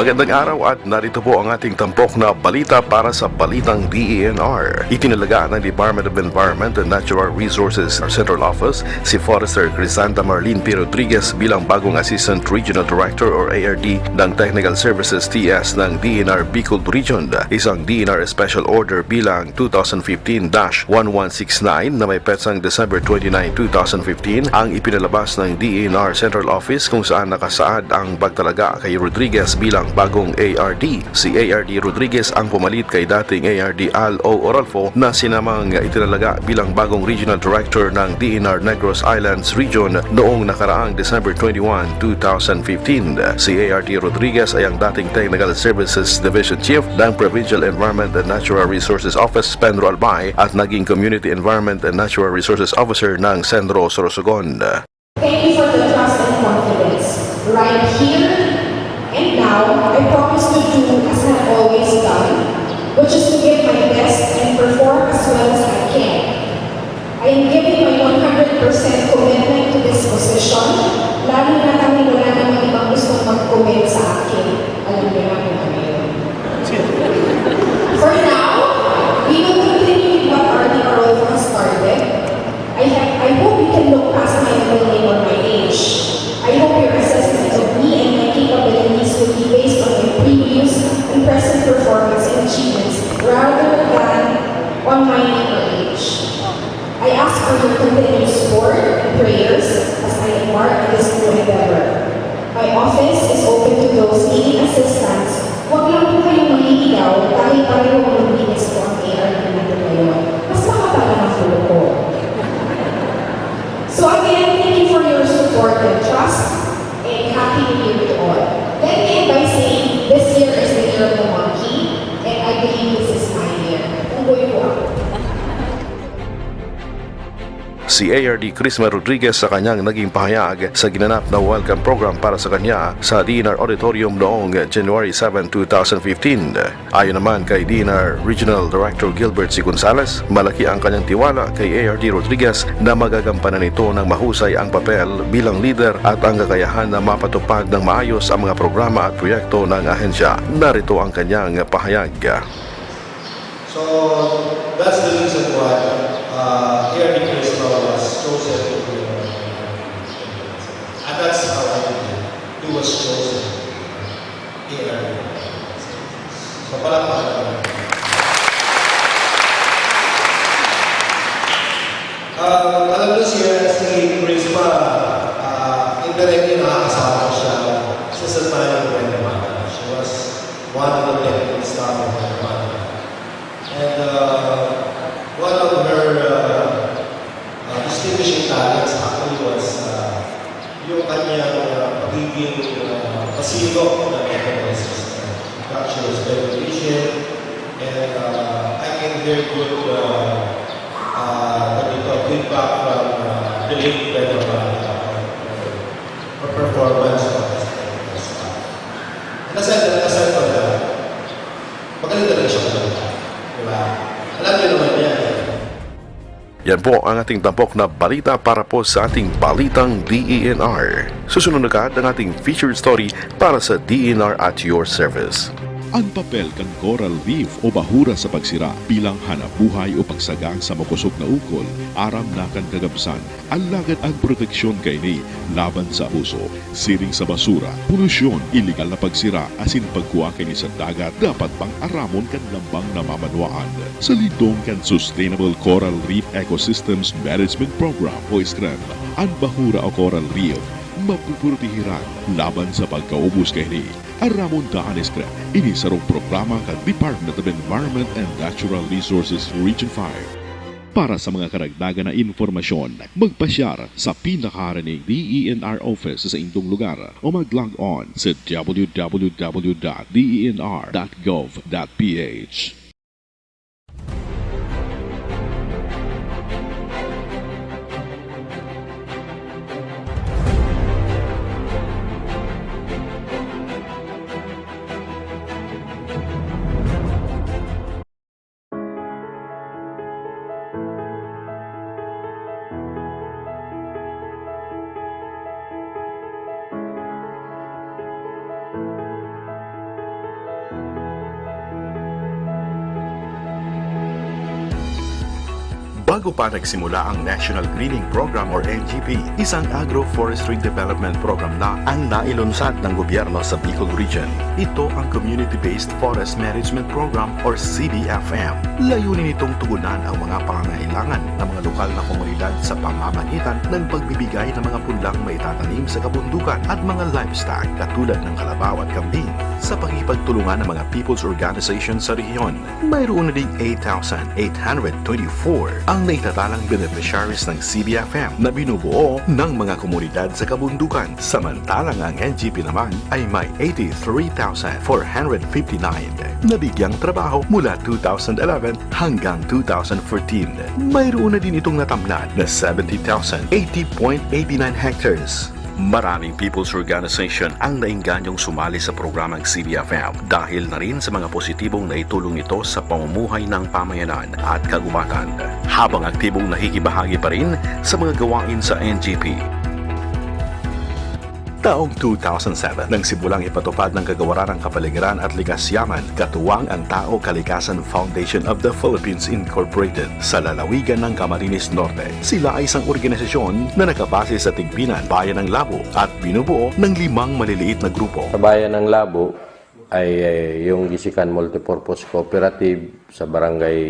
Magandang araw at narito po ang ating tampok na balita para sa Balitang DENR. Itinalaga ng Department of Environment and Natural Resources Central Office si Forester Crisanta Marlene P. Rodriguez bilang bagong Assistant Regional Director or ARD ng Technical Services TS ng DENR Bicol Region. Isang DENR Special Order bilang 2015-1169 na may petsang December 29, 2015 ang ipinalabas ng DENR Central Office kung saan nakasaad ang pagtalaga kay Rodriguez bilang bagong ARD. Si ARD Rodriguez ang pumalit kay dating ARD Al O. Oralfo na sinamang itinalaga bilang bagong Regional Director ng DENR Negros Islands Region noong nakaraang December 21, 2015. Si ARD Rodriguez ay ang dating Technical Services Division Chief ng Provincial Environment and Natural Resources Office Pedro Albay at naging Community Environment and Natural Resources Officer ng Centro Sorsogon. Thank you for the trust and confidence. Right here and now, I promise to do as I've always done, which is to give my best and perform as well as I can. I am giving my 100% commitment to this position, lalo na kami wala namang ibang gustong mag-commit sa akin. Alam niyo na kung ano yun. For now, we will continue with what RD Arolfo has started. I hope you can look past my middle name or my age. I hope your assessment of me and my capabilities will be based on my previous and present performance and achievements rather than on my name or age. I ask for your continued support and prayers as I embark on this new endeavor. My office is open to those needing assistance. Huwag lang po kayong mangingigaw dahil pareho ang maglinis po ang ARD natin ngayon. Mas makapala ng fulo ko. So again, thank you for your support and trust, and Happy New Year to all. Let me end by saying this year is the year of the monkey, and I believe this is my year. Unggoy po ako. Si ARD Crisma Rodriguez sa kanyang naging pahayag sa ginanap na welcome program para sa kanya sa DENR Auditorium noong January 7, 2015. Ayon naman kay DENR Regional Director Gilbert C. Gonzales, malaki ang kanyang tiwala kay ARD Rodriguez na magagampanan nito ng mahusay ang papel bilang leader at ang kakayahan na mapatupad ng maayos ang mga programa at proyekto ng ahensya. Narito ang kanyang pahayag. So that's the reason why ARD Crisma was chosen to be and that's how I did it. He was chosen ARD. So palakpakan. Alam niyo si Crisma, indirectly nakakasama siya sa Santayo Guatemala. She was one of the technical staff of Guatemala. And one of her distinguishing talents actually was yung kanyang pagiging pasino ng economic system. She was very efficient, and I can hear good feedback from the late Pedro her performance of this staff. And aside from that, magaling na rin siya talaga. Diba? Alam niyo naman yan. Yan po ang ating tampok na balita para po sa ating Balitang DENR. Susunod na ang ating featured story para sa DENR at your service. Ang papel kan coral reef o bahura sa pagsira bilang hanabuhay o pagsagang sa makusog na ukol, aram na kan kagabsan, alagad ang proteksyon kay ni laban sa abuso, siring sa basura, polusyon, illegal na pagsira, asin pagkuha kay ni sa dagat, dapat pang aramon kan lambang na mamanwaan. Sa lidong kan Sustainable Coral Reef Ecosystems Management Program o SCREM, ang bahura o coral reef mapupurtihiran laban sa pagkaubos kay ni. Aramon daan SCREM, inisarong programa ka Department of Environment and Natural Resources Region 5. Para sa mga karagdagan na informasyon, magpasyar sa pinakaharaning DENR office sa inyong lugar o mag-log on sa www.denr.gov.ph. Bago pa nagsimula ang National Greening Program or NGP, isang agroforestry development program na ang nailunsad ng gobyerno sa Bicol Region. Ito ang Community-Based Forest Management Program or CBFM. Layunin itong tugunan ang mga pangangailangan ng mga lokal na komunidad sa pamamagitan ng pagbibigay ng mga punlang maitatanim sa kabundukan at mga livestock katulad ng kalabaw at kambing sa pakipagtulungan ng mga people's organization sa rehiyon. Mayroon na ding 8,824 ang naitatalang beneficiaries ng CBFM na binubuo ng mga komunidad sa kabundukan. Samantalang ang NGP naman ay may 83,459 na bigyang trabaho mula 2011 hanggang 2014. Mayroon na din itong natamnan na 70,080.89 hectares. Maraming people's organization ang naingganyong sumali sa programang CBFM dahil na rin sa mga positibong naitulong nito sa pamumuhay ng pamayanan at kagubatan, habang aktibong nakikibahagi pa rin sa mga gawain sa NGP. Taong 2007, nang simulang ipatupad ng Kagawaran ng Kapaligiran at Likas Yaman, katuwang ang Tao Kalikasan Foundation of the Philippines Incorporated sa lalawigan ng Camarines Norte. Sila ay isang organisasyon na nakabase sa Tigbinan, Bayan ng Labo at binubuo ng 5 maliliit na grupo. Sa Bayan ng Labo ay yung Gisikan Multipurpose Cooperative sa Barangay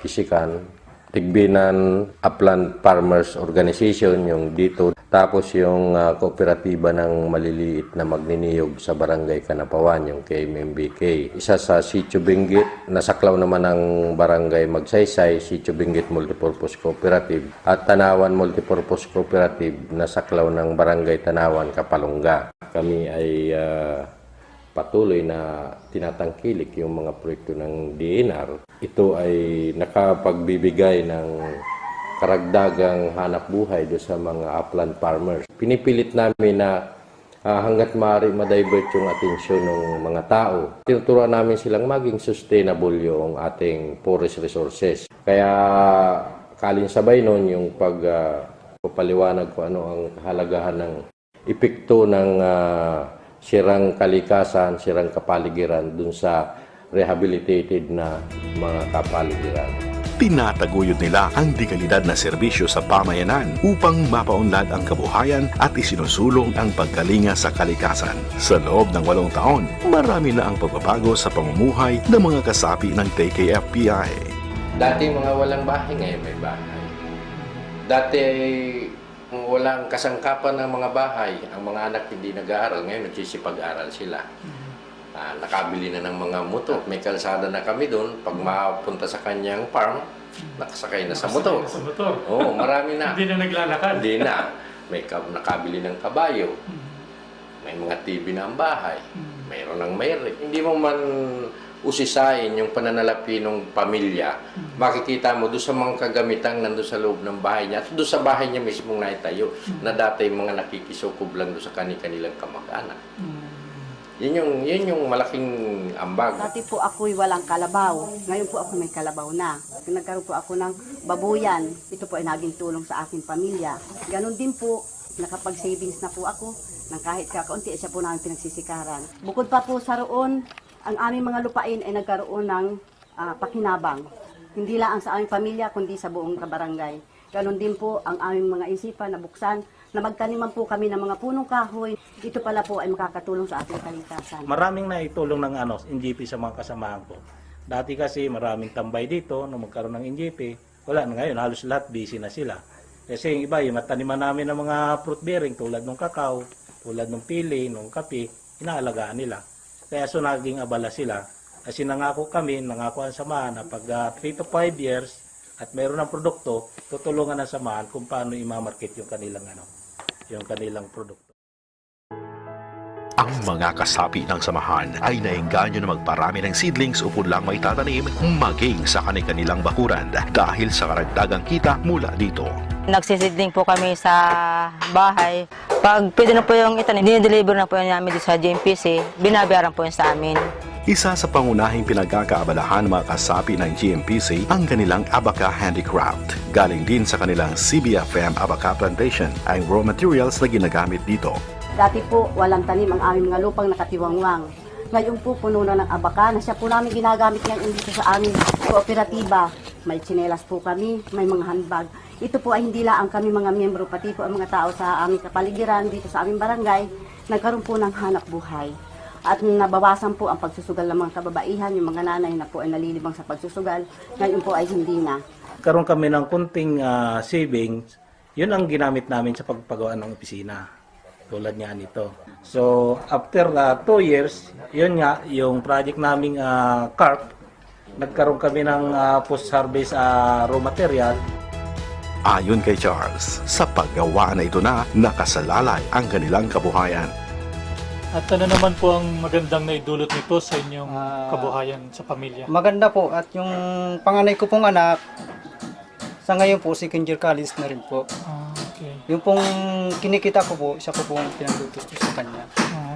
Gisikan, Tigbinan Upland Farmers Organization yung dito, tapos yung kooperatiba ng maliliit na magniniyog sa Barangay Kanapawan, yung KMMBK. Isa sa Sitio Benguet, nasaklaw naman ng Barangay Magsaysay, Sitio Benguet Multipurpose Cooperative, at Tanawan Multipurpose Cooperative, nasaklaw ng Barangay Tanawan, Kapalungga. Kami ay patuloy na tinatangkilik yung mga proyekto ng DNR. Ito ay nakapagbibigay ng karagdagang hanap buhay do sa mga upland farmers. Pinipilit namin na hanggat maaari ma-divert yung atensyon ng mga tao. Tinuturuan namin silang maging sustainable yung ating forest resources. Kaya kalinsabay nun yung pagpapaliwanag ko ano ang kahalagahan ng epekto ng sirang kalikasan, sirang kapaligiran dun sa rehabilitated na mga kapaligiran. Tinataguyod nila ang dekalidad na serbisyo sa pamayanan upang mapaunlad ang kabuhayan at isinusulong ang pagkalinga sa kalikasan. Sa loob ng 8 taon, marami na ang pagbabago sa pamumuhay ng mga kasapi ng TKFPI. Dati mga walang bahay, ngayon may bahay. Dati walang kasangkapan ng mga bahay, ang mga anak hindi nag-aaral, ngayon nagsisipag-aral sila. Nakabili na ng mga motor. May kalsada na kami doon. Pag mapunta sa kanyang farm, nakasakay na sa motor. Oo, marami na. Hindi na naglalakad. Hindi na. May nakabili ng kabayo. May mga TV na ang bahay. Mayroon ng mayroon. Hindi mo man usisain yung pananalapi ng pamilya. Makikita mo doon sa mga kagamitang nandun sa loob ng bahay niya at doon sa bahay niya mismong naitayo na dati yung mga nakikisukob lang doon sa kanilang kamag-anak. Yun yung malaking ambag. Dati po ako'y walang kalabaw. Ngayon po ako may kalabaw na. Nagkaroon po ako ng babuyan. Ito po ay naging tulong sa aking pamilya. Ganon din po, nakapag-savings na po ako. Nang kahit kakaunti, siya po namin pinagsisikaran. Bukod pa po sa roon, ang aming mga lupain ay nagkaroon ng pakinabang. Hindi lang sa aming pamilya, kundi sa buong kabarangay. Ganon din po ang aming mga isipan na buksan na magtaniman po kami ng mga punong kahoy. Ito pala po ay makakatulong sa ating kalikasan. Maraming naitulong ng NGP sa mga kasamahan ko. Dati kasi maraming tambay dito nung magkaroon ng NGP. Wala na ngayon, halos lahat busy na sila. Kasi yung iba, yung mataniman namin ng mga fruit bearing tulad ng kakao, tulad ng pili, ng kape, inaalagaan nila. Kaya so naging abala sila. Kasi nangako kami, nangako ang samahan na pag 3 to 5 years at mayroon ng produkto, tutulungan ang samahan kung paano i-market yung kanilang produkto. Ang mga kasapi ng samahan ay naengganyo na magparami ng seedlings upang lang may tatanim maging sa kanilang bakuran dahil sa karagdagang kita mula dito. Nagsisidling po kami sa bahay. Pag pwede na po yung itanim, dinideliver na po yun namin dito sa GMPC, binabayaran po yun sa amin. Isa sa pangunahing pinagkakaabalahan ng mga kasapi ng GMPC ang kanilang Abaca Handicraft. Galing din sa kanilang CBFM Abaca Plantation ang raw materials na ginagamit dito. Dati po, walang tanim ang aming mga lupang nakatiwangwang. Ngayon po, puno na ng abaka na siya po namin ginagamit ngayon dito sa aming kooperatiba. May tsinelas po kami, may mga handbag. Ito po ay hindi lang kami mga miyembro, pati po ang mga tao sa aming kapaligiran dito sa aming barangay, nagkaroon po ng hanap buhay. At nabawasan po ang pagsusugal ng mga kababaihan, yung mga nanay na po ay nalilibang sa pagsusugal. Ngayon po ay hindi na. Karoon kami ng kunting savings, yun ang ginamit namin sa pagpagawa ng opisina. Tulad nga nito. So, after 2 years, yun nga, yung project naming carp, nagkaroon kami ng post-harvest raw material. Ayon kay Charles, sa paggawa na ito na nakasalalay ang kanilang kabuhayan. At ano naman po ang magandang naidulot nito sa inyong kabuhayan sa pamilya? Maganda po at yung panganay ko pong anak, sa ngayon po second year college na rin po. Okay. Yung pong kinikita ko po, siya ko pong pinaglutos sa kanya.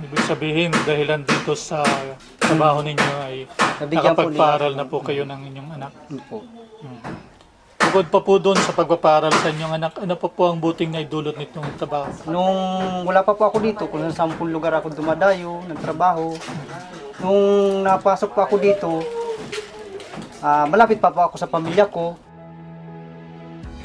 Ibig sabihin, dahilan dito sa trabaho ninyo ay Nabigyan po nakapagpaaral nila- na po kayo ng inyong anak. Yun po. Bukod pa po doon sa pagpapaaral sa inyong anak, ano pa po ang buting naidulot nitong trabaho? Nung wala pa po ako dito, kung sa 10 lugar ako dumadayo, ng trabaho. Nung napasok pa ako dito, malapit pa po ako sa pamilya ko.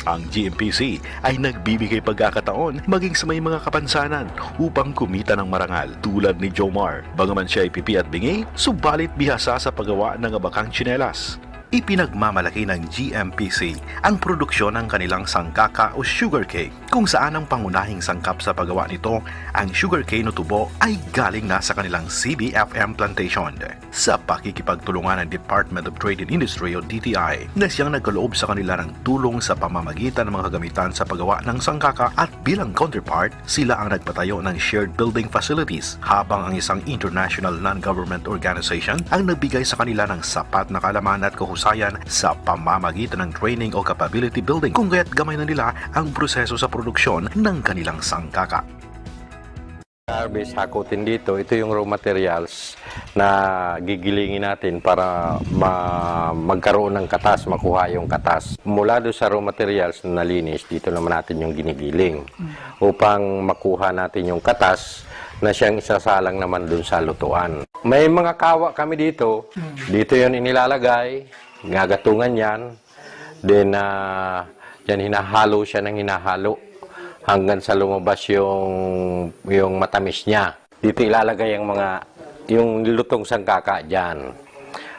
Ang GMPC ay nagbibigay pagkakataon maging sa may mga kapansanan upang kumita ng marangal tulad ni Jomar. Bagaman siya ay pipi at bingi, subalit bihasa sa paggawa ng abakang tsinelas. Ipinagmamalaki ng GMPC ang produksyon ng kanilang sangkaka o sugarcane, kung saan ang pangunahing sangkap sa paggawa nito, ang sugarcane o tubo, ay galing na sa kanilang CBFM plantation. Sa pakikipagtulungan ng Department of Trade and Industry o DTI na siyang nagkaloob sa kanila ng tulong sa pamamagitan ng mga kagamitan sa paggawa ng sangkaka, at bilang counterpart, sila ang nagpatayo ng shared building facilities, habang ang isang international non-government organization ang nagbigay sa kanila ng sapat na kaalaman at kahusayan sa pamamagitan ng training o capability building, kung kaya't gamay na nila ang proseso sa produksyon ng kanilang sangkaka. Harvest hakutin dito, ito yung raw materials na gigilingin natin para magkaroon ng katas, makuha yung katas. Mula doon sa raw materials na nalinis, dito naman natin yung ginigiling upang makuha natin yung katas na siyang isasalang naman doon sa lutuan. May mga kawa kami dito, dito yun inilalagay, gagatungan yan, then yan hinahalo siya ng hinahalo hanggang sa lumabas yung matamis niya. Dito ilalagay yung lutong sangkaka dyan.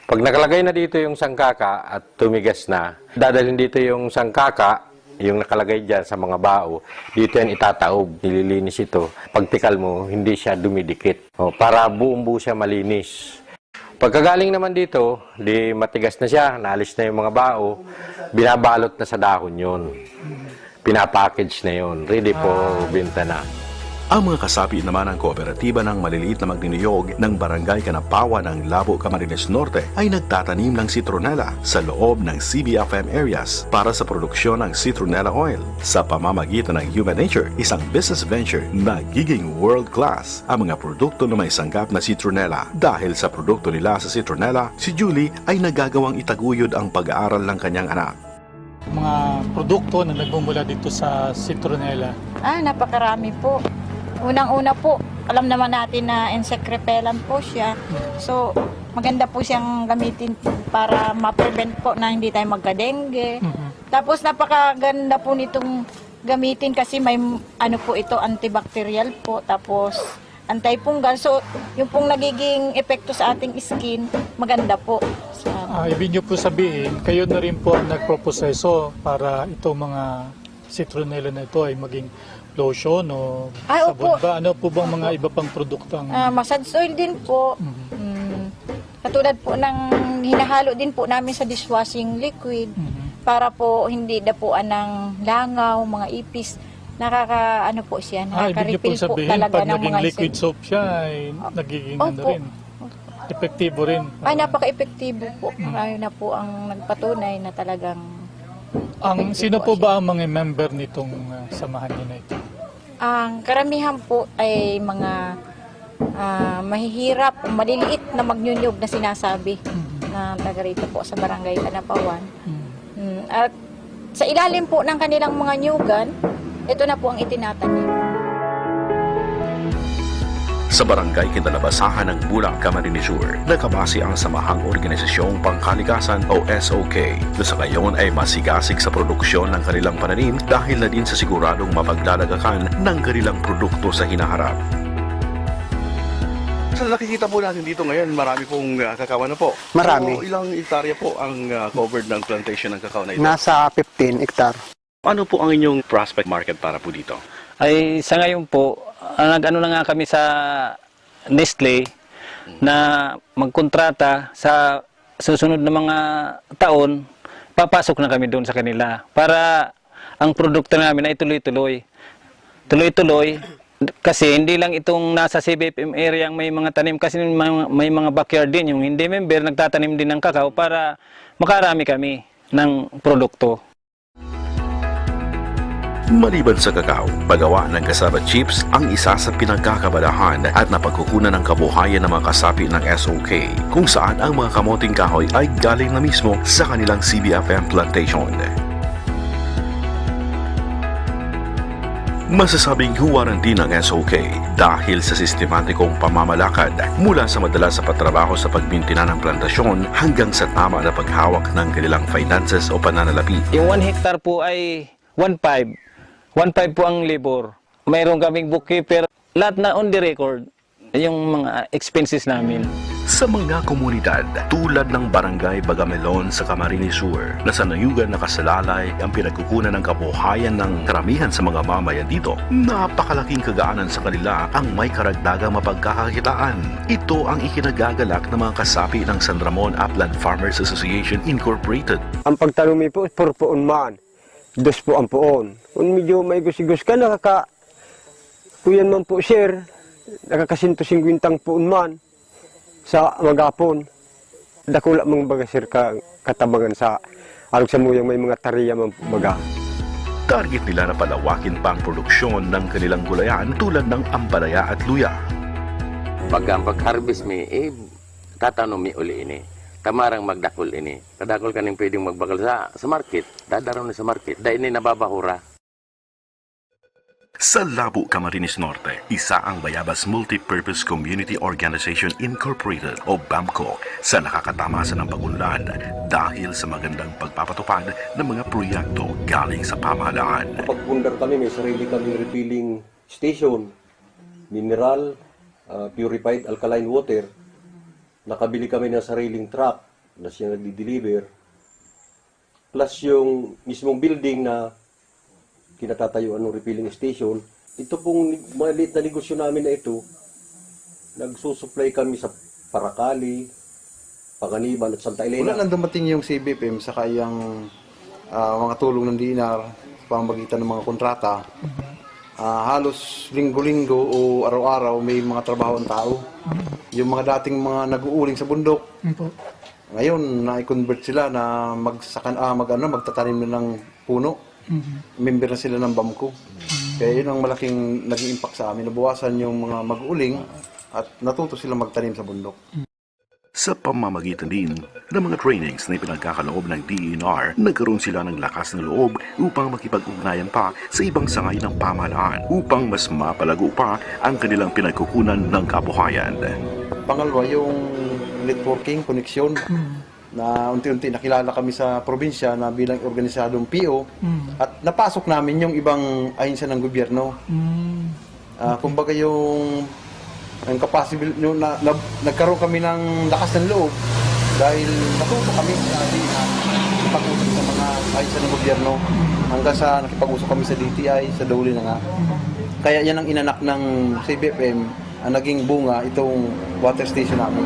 Pag nakalagay na dito yung sangkaka at tumigas na, dadalhin dito yung sangkaka, yung nakalagay dyan sa mga bao, dito yan itataob, nililinis ito. Pagtikal mo, hindi siya dumidikit. Para buong-buo siya malinis. Pagkagaling naman dito, di matigas na siya, naalis na yung mga bao, binabalot na sa dahon yun. Pinapackage na yun, ready for benta na. Ang mga kasapi naman ng kooperatiba ng maliliit na magniniyog ng Barangay Kanapawan ng Labo, Camarines Norte ay nagtatanim ng citronella sa loob ng CBFM areas para sa produksyon ng citronella oil. Sa pamamagitan ng Human Nature, isang business venture na giging world-class ang mga produkto na may sangkap na citronella. Dahil sa produkto nila sa citronella, si Julie ay nagagawang itaguyod ang pag-aaral ng kanyang anak. Mga produkto na nagmumula dito sa citronella. Napakarami po. Unang-una po, alam naman natin na insect repellent po siya. So, maganda po siyang gamitin para ma-prevent po na hindi tayo magka-dengue. Tapos, napakaganda po nitong gamitin kasi may po ito, antibacterial po. Tapos, anti-fungal. So, yung pong nagiging epekto sa ating skin, maganda po. Ibig niyo po sabihin, kayo na rin po ang nagproproseso para itong mga citronella na ito ay maging lotion o sabon ba? Ano po bang mga iba pang produkto? Massage oil din po. Katulad po ng hinahalo din po namin sa dishwashing liquid para po hindi dapuan ng langaw, mga ipis. Nakaka-ano po siya, nakaka-refill po talaga ng mga naging liquid soap siya ay nagiging ano rin. Epektibo rin. Napaka-epektibo po. Marami na po ang nagpatunay na talagang sino po ba ang mga member nitong samahan niyo na ito? ang karamihan po ay mga mahihirap, maliliit na magnyunyog na sinasabi na taga rito po sa Barangay Kanapawan. At sa ilalim po ng kanilang mga nyugan, ito na po ang itinatanim. Sa barangay kinalabasahan ng Bula, Camarines Sur, nakabase ang Samahang Organisasyong Pangkalikasan o SOK na sa ngayon ay masigasig sa produksyon ng kanilang pananim dahil na din sa siguradong mapaglalagakan ng kanilang produkto sa hinaharap. Sa nakikita po natin dito ngayon, marami pong kakao na po. Marami. So, ilang hektarya po ang covered ng plantation ng kakao na ito? Nasa 15 hektar. Ano po ang inyong prospect market para po dito? Ay sa ngayon po, nag-ano na nga kami sa Nestle na magkontrata sa susunod na mga taon, papasok na kami doon sa kanila para ang produkto namin ay tuloy-tuloy. Tuloy-tuloy. Kasi hindi lang itong nasa CBFM area ang may mga tanim, kasi may mga backyard din. Yung hindi member, nagtatanim din ng kakao para makarami kami ng produkto. Maliban sa kakao, paggawa ng cassava chips ang isa sa pinagkakabalahan at napagkukunan ng kabuhayan ng mga kasapi ng SOK, kung saan ang mga kamoting kahoy ay galing na mismo sa kanilang CBFM plantation. Masasabing huwaran din ng SOK dahil sa sistematikong pamamalakad mula sa madalas sa patrabaho sa pagbintina ng plantasyon hanggang sa tama na paghawak ng kanilang finances o pananalapi. Yung 1 hectare po ay 1.5. 1.5 po ang labor. Mayroon kaming bookkeeper. Lahat na on the record yung mga expenses namin. Sa mga komunidad tulad ng Barangay Bagamelon sa Camarines Sur na sa nayugan nakasalalay ang pinagkukunan ng kabuhayan ng karamihan sa mga mamayan dito, napakalaking kagaanan sa kanila ang may karagdagang mapagkakakitaan. Ito ang ikinagagalak ng mga kasapi ng San Ramon Upland Farmers Association Incorporated. Ang pagtanumi po, purpoon man. Dos po ang poon. Kung medyo may gusigos ka, kuyan man po, sir, nakaka-150 poon man sa magapon. Dakula mga baga, sir, katabangan sa alog sa muyang may mga tariya man baga. Target nila na palawakin pa ang produksyon ng kanilang gulayan tulad ng ampalaya at luya. Pag-harvest mi, tatanong mi uli ini. Tamarang magdakol ini. Kadakol kaning pwedeng magbakal sa market. Dadaraw na sa market. Dahil ini nababahura. Sa Labo, Camarines Norte, isa ang Bayabas Multi-Purpose Community Organization Incorporated o BAMCO sa nakakatamasan ng pagunlad dahil sa magandang pagpapatupad ng mga proyekto galing sa pamahalaan. Pagpundar kami, may sarili kaming refilling station, mineral, purified alkaline water. Nakabili kami ng sariling truck na siya nagdi-deliver. Plus yung mismong building na kinatatayuan ng refilling station. Ito pong maliit na negosyo namin na ito, nagsusupply kami sa Paracali, Panganiban at Santa Elena. Wala nang dumating yung CBFM saka yung mga tulong ng DNR sa pamamagitan ng mga kontrata. Halos linggo-linggo o araw-araw may mga trabaho ang tao. Yung mga dating mga nag-uuling sa bundok, ngayon na-convert sila na magtatanim na ng puno. Member na sila ng BAMCO. Kaya yun ang malaking naging impact sa amin. Nabawasan yung mga mag-uuling at natuto sila magtanim sa bundok. Sa pamamagitan din ng mga trainings na ipinagkakaloob ng DENR, nagkaroon sila ng lakas ng loob upang makipag-ugnayan pa sa ibang sangay ng pamahalaan upang mas mapalago pa ang kanilang pinagkukunan ng kabuhayan. Pangalawa, yung networking, koneksyon, na unti-unti nakilala kami sa probinsya na bilang organisadong PO at napasok namin yung ibang ahensya ng gobyerno. Kumbaga yung nagkaroon kami ng lakas ng loob dahil natuto kami sa nakipag-usap sa mga ahensya ng gobyerno hanggang sa nakipag-usap kami sa DTI, sa Dole na nga. Kaya yan ang inanak ng CBFM, ang naging bunga itong water station namin.